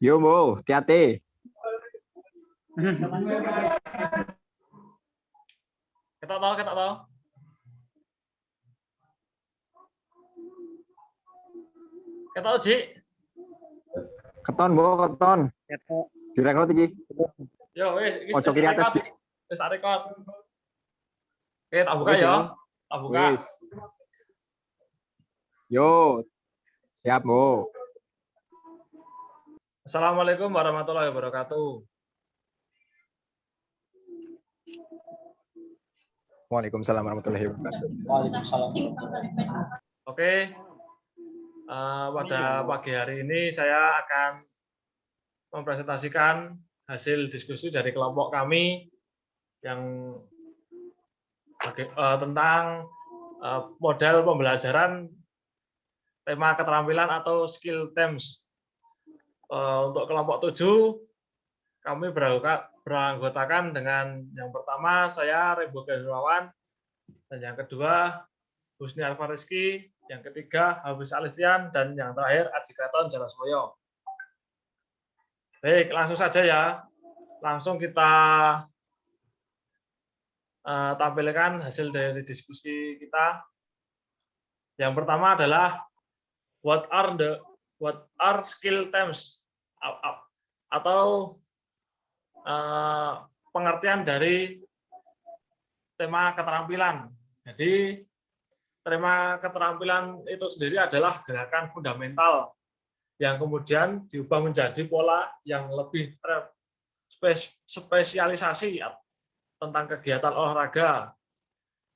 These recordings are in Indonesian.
Yo, Mo, hati-hati. Kita tahu. Kita tahu, Ji. Keton, Bo, keton. Direkrut iki. Yo, Ojo kiri atas, Ji. Wis tak rekod. Oke, tak buka Wis, ya. ini. Tak buka. Wis. Yo, siap, Bo. Assalamualaikum warahmatullahi wabarakatuh. Waalaikumsalam warahmatullahi wabarakatuh. Oke, pada pagi hari ini saya akan mempresentasikan hasil diskusi dari kelompok kami yang tentang model pembelajaran tema keterampilan atau skill themes. Untuk kelompok 7, kami beranggotakan dengan yang pertama saya Rembo Gairawan, dan yang kedua Husni Alfariski, yang ketiga Hafiz Alistian, dan yang terakhir Aji Kraton Jarasmoyo. Baik, langsung saja ya. Langsung kita tampilkan hasil dari diskusi kita. Yang pertama adalah what are skill themes, atau pengertian dari tema keterampilan. Jadi tema keterampilan itu sendiri adalah gerakan fundamental yang kemudian diubah menjadi pola yang lebih spesialisasi tentang kegiatan olahraga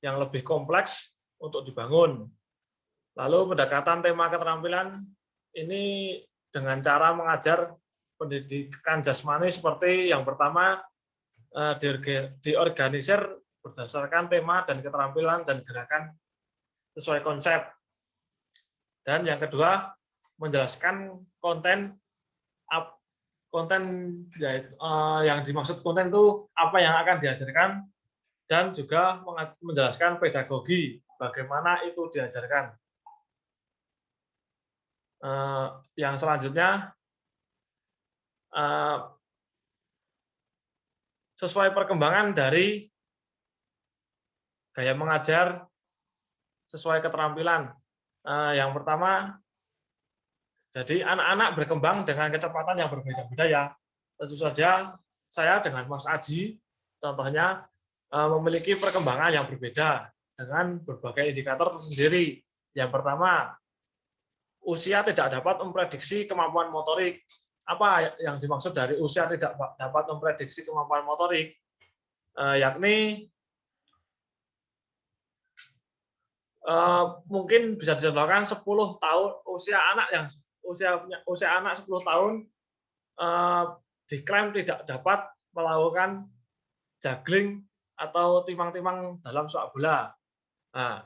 yang lebih kompleks untuk dibangun. Lalu pendekatan tema keterampilan ini dengan cara mengajar pendidikan jasmani seperti yang pertama diorganisir berdasarkan tema dan keterampilan dan gerakan sesuai konsep. Dan yang kedua menjelaskan konten yang dimaksud konten itu apa yang akan diajarkan, dan juga menjelaskan pedagogi bagaimana itu diajarkan. Yang selanjutnya sesuai perkembangan dari gaya mengajar sesuai keterampilan. Yang pertama, jadi anak-anak berkembang dengan kecepatan yang berbeda-beda ya. Tentu saja saya dengan Mas Aji contohnya memiliki perkembangan yang berbeda dengan berbagai indikator sendiri. Yang pertama, usia tidak dapat memprediksi kemampuan motorik. Apa yang dimaksud dari usia tidak dapat memprediksi kemampuan motorik? Yakni mungkin bisa dicontohkan 10 tahun usia anak 10 tahun diklaim tidak dapat melakukan juggling atau timang-timang dalam sepak bola. Nah,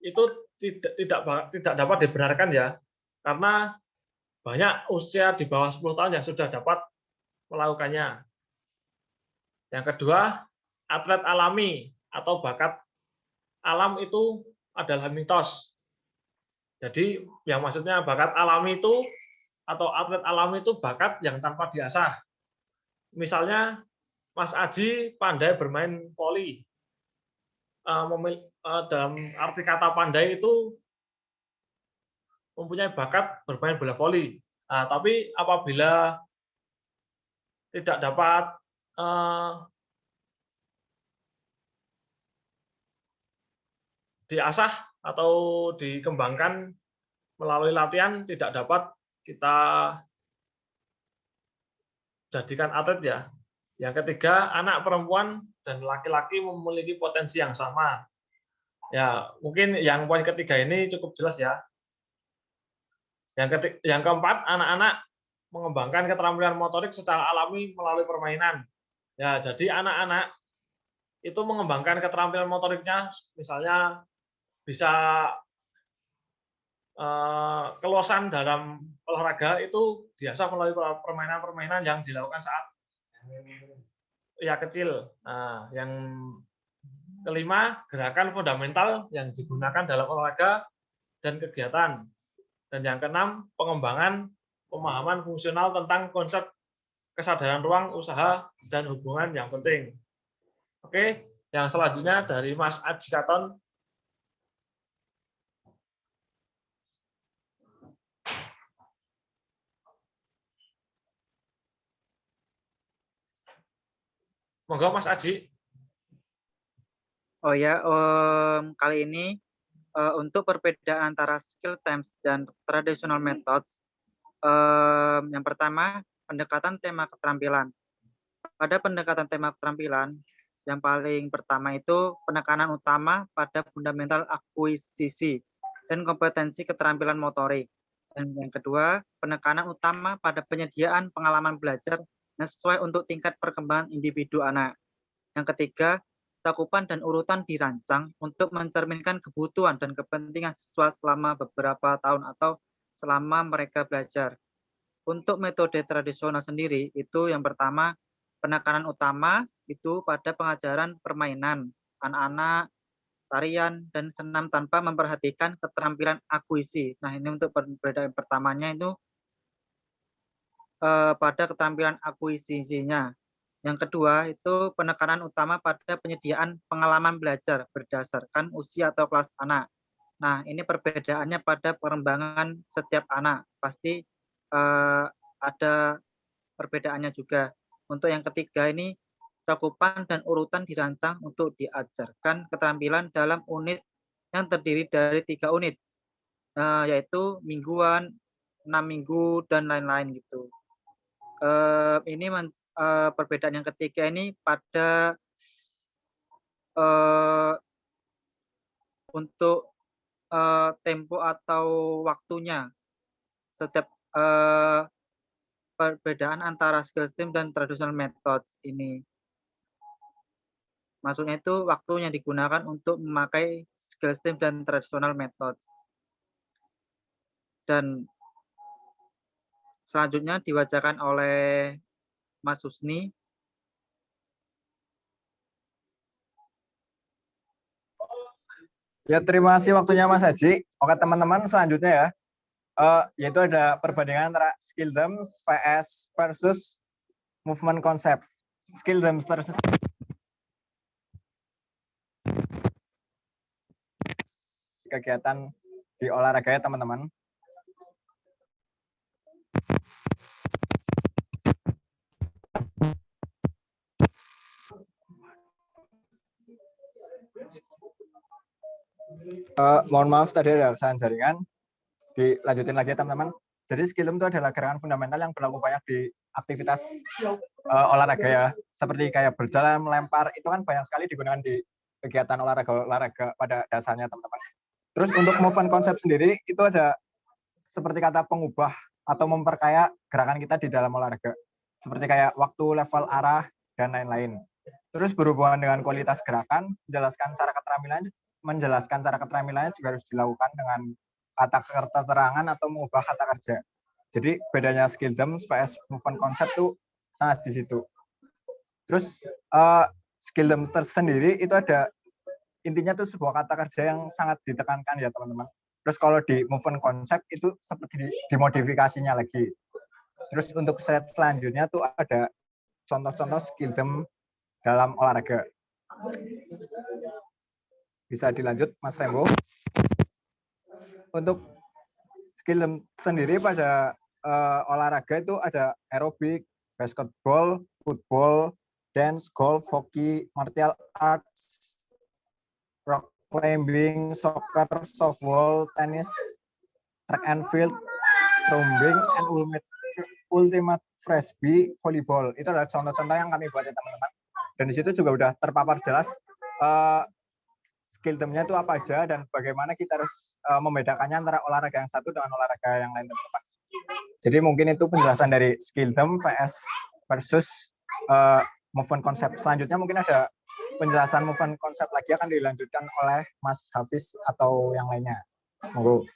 itu tidak dapat dibenarkan ya, karena banyak usia di bawah 10 tahun yang sudah dapat melakukannya. Yang kedua, atlet alami atau bakat alam itu adalah mitos. Jadi yang maksudnya bakat alami itu atau atlet alami itu bakat yang tanpa diasah. Misalnya Mas Aji pandai bermain voli. Dalam arti kata pandai itu mempunyai bakat bermain bola voli. Nah, tapi apabila tidak dapat diasah atau dikembangkan melalui latihan, tidak dapat kita jadikan atlet ya. Yang ketiga, anak perempuan dan laki-laki memiliki potensi yang sama. Ya, mungkin yang poin ketiga ini cukup jelas ya. Yang keempat, anak-anak mengembangkan keterampilan motorik secara alami melalui permainan. Ya, jadi anak-anak itu mengembangkan keterampilan motoriknya, misalnya bisa kelosan dalam olahraga itu diasah melalui permainan-permainan yang dilakukan saat kecil. Nah, yang kelima, gerakan fundamental yang digunakan dalam olahraga dan kegiatan. Dan yang keenam, pengembangan pemahaman fungsional tentang konsep kesadaran ruang, usaha, dan hubungan yang penting. Oke, yang selanjutnya dari Mas Aji Katon. Monggo Mas Aji. Oh ya, kali ini untuk perbedaan antara skill times dan traditional methods, yang pertama pendekatan tema keterampilan. Pada pendekatan tema keterampilan, yang paling pertama itu penekanan utama pada fundamental akuisisi dan kompetensi keterampilan motorik. Dan yang kedua, penekanan utama pada penyediaan pengalaman belajar yang sesuai untuk tingkat perkembangan individu anak. Yang ketiga, cakupan dan urutan dirancang untuk mencerminkan kebutuhan dan kepentingan siswa selama beberapa tahun atau selama mereka belajar. Untuk metode tradisional sendiri, itu yang pertama, penekanan utama itu pada pengajaran permainan, anak-anak, tarian, dan senam tanpa memperhatikan keterampilan akuisi. Nah, ini untuk perbedaan pertamanya itu pada keterampilan akuisisinya. Yang kedua itu penekanan utama pada penyediaan pengalaman belajar berdasarkan usia atau kelas anak. Nah, ini perbedaannya pada pengembangan setiap anak. Pasti ada perbedaannya juga. Untuk yang ketiga ini cakupan dan urutan dirancang untuk diajarkan keterampilan dalam unit yang terdiri dari 3 unit, yaitu mingguan, 6 minggu, dan lain-lain gitu. Ini perbedaan yang ketiga ini pada untuk tempo atau waktunya. Setiap perbedaan antara skill team dan traditional methods ini. Maksudnya itu waktu yang digunakan untuk memakai skill team dan traditional methods. Dan selanjutnya dibacakan oleh Mas Husni. Ya, terima kasih waktunya Mas Haji. Oke teman-teman, selanjutnya ya, yaitu ada perbandingan antara skill terms versus movement concept. Skill terms versus kegiatan di olahraga ya teman-teman. Mohon maaf tadi ada kesalahan jaringan. Dilanjutin lagi ya teman-teman. Jadi skill itu adalah gerakan fundamental yang berlaku banyak di aktivitas olahraga ya. Seperti kayak berjalan, melempar, itu kan banyak sekali digunakan di kegiatan olahraga pada dasarnya teman-teman. Terus untuk movement concept sendiri itu ada seperti kata pengubah atau memperkaya gerakan kita di dalam olahraga. Seperti kayak waktu, level, arah, dan lain-lain. Terus berhubungan dengan kualitas gerakan, menjelaskan cara keterampilannya juga harus dilakukan dengan kata keterangan atau mengubah kata kerja. Jadi bedanya skill terms vs movement concept itu sangat di situ. Terus skill terms tersendiri itu ada intinya tuh sebuah kata kerja yang sangat ditekankan ya teman-teman. Terus kalau di movement concept itu seperti dimodifikasinya lagi. Terus untuk slide selanjutnya tuh ada contoh-contoh skill term dalam olahraga. Bisa dilanjut Mas Rembo. Untuk skill sendiri pada olahraga itu ada aerobik, basketball, football, dance, golf, hoki, martial arts, rock climbing, soccer, softball, tennis, track and field, throwing, and ultimate frisbee, volleyball. Itu adalah contoh-contoh yang kami buat ya teman-teman. Dan di situ juga udah terpapar jelas skill termnya itu apa aja dan bagaimana kita harus membedakannya antara olahraga yang satu dengan olahraga yang lain teman-teman. Jadi mungkin itu penjelasan dari skill term versus movement concept. Selanjutnya mungkin ada penjelasan movement concept lagi akan dilanjutkan oleh Mas Hafiz atau yang lainnya. Monggo.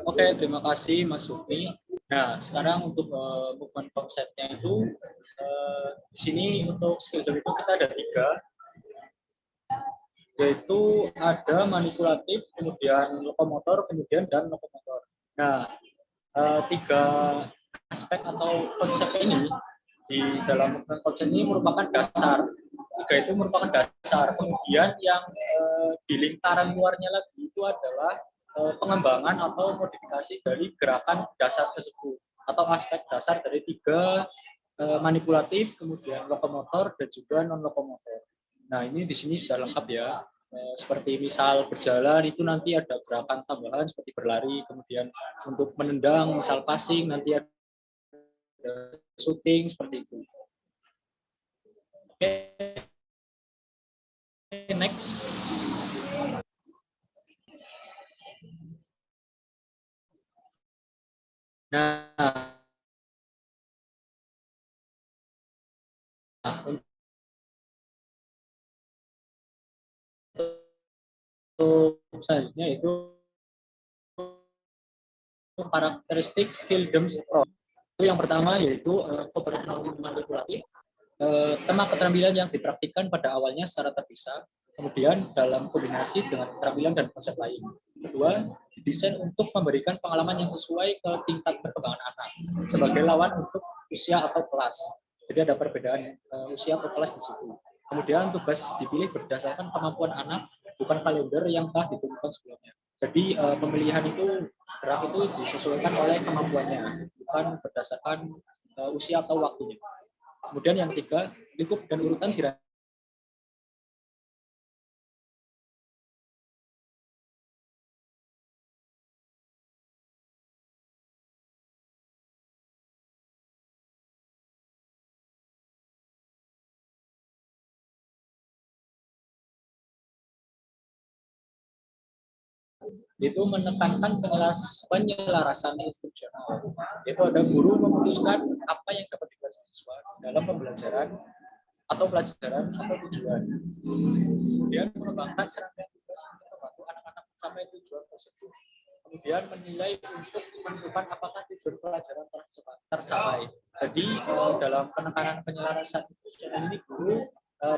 Oke, terima kasih Mas Supri. Nah, sekarang untuk movement konsepnya itu di sini untuk skill itu kita ada 3, yaitu ada manipulatif, kemudian lokomotor, kemudian dan lokomotor. Nah, tiga aspek atau konsep ini di dalam konsep ini merupakan dasar. Tiga itu merupakan dasar. Kemudian yang di lingkaran luarnya lagi itu adalah pengembangan atau modifikasi dari gerakan dasar tersebut atau aspek dasar dari tiga manipulatif, kemudian lokomotor dan juga non lokomotor. Nah, ini di sini sudah lengkap ya. Seperti misal berjalan itu nanti ada gerakan tambahan seperti berlari, kemudian untuk menendang misal passing nanti ada shooting seperti itu. Oke, next. Nah, untuk selanjutnya itu karakteristik skill DEMS approach. Itu yang pertama yaitu operasional manipulatif, tema keterampilan yang dipraktikkan pada awalnya secara terpisah, kemudian dalam kombinasi dengan keterampilan dan konsep lain. Kedua, didesain untuk memberikan pengalaman yang sesuai ke tingkat perkembangan anak sebagai lawan untuk usia atau kelas. Jadi ada perbedaan usia atau kelas di situ. Kemudian tugas dipilih berdasarkan kemampuan anak, bukan kalender yang telah ditentukan sebelumnya. Jadi pemilihan itu gerak itu disesuaikan oleh kemampuannya, bukan berdasarkan usia atau waktunya. Kemudian yang ketiga, lingkup dan urutan dirancang itu menekankan penyelarasan instruksional. Itu ada guru memutuskan apa yang dapat dipelajari siswa dalam pembelajaran atau pelajaran atau tujuan. Kemudian mengembangkan serangkaian tugas untuk membantu anak-anak mencapai tujuan tersebut. Kemudian menilai untuk menentukan apakah tujuan pelajaran telah tercapai. Jadi dalam penekanan penyelarasan instruksional ini guru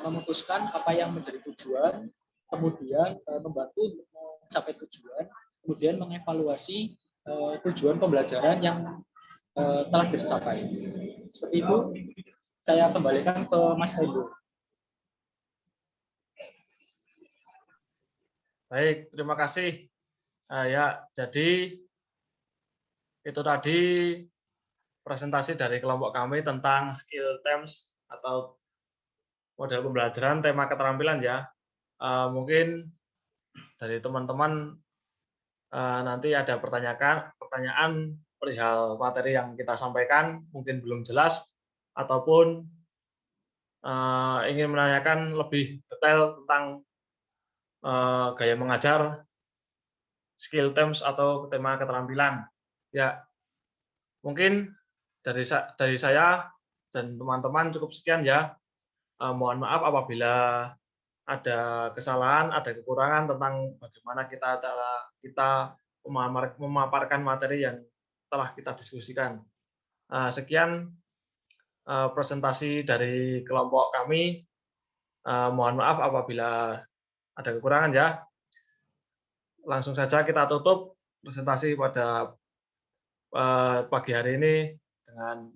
memutuskan apa yang menjadi tujuan, kemudian membantu untuk mencapai tujuan, kemudian mengevaluasi tujuan pembelajaran yang telah tercapai. Seperti itu, saya kembalikan ke Mas Rindu. Baik, terima kasih. Ya, jadi itu tadi presentasi dari kelompok kami tentang skill terms atau model pembelajaran tema keterampilan ya. Mungkin dari teman-teman nanti ada pertanyaan perihal materi yang kita sampaikan mungkin belum jelas ataupun ingin menanyakan lebih detail tentang gaya mengajar skill terms atau tema keterampilan. Ya, mungkin dari saya dan teman-teman cukup sekian ya. Mohon maaf apabila ada kesalahan, ada kekurangan tentang bagaimana kita memaparkan materi yang telah kita diskusikan. Sekian presentasi dari kelompok kami. Mohon maaf apabila ada kekurangan ya. Langsung saja kita tutup presentasi pada pagi hari ini dengan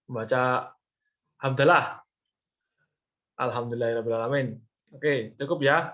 membaca hamdalah. Alhamdulillahirabbil alamin. Oke, cukup ya.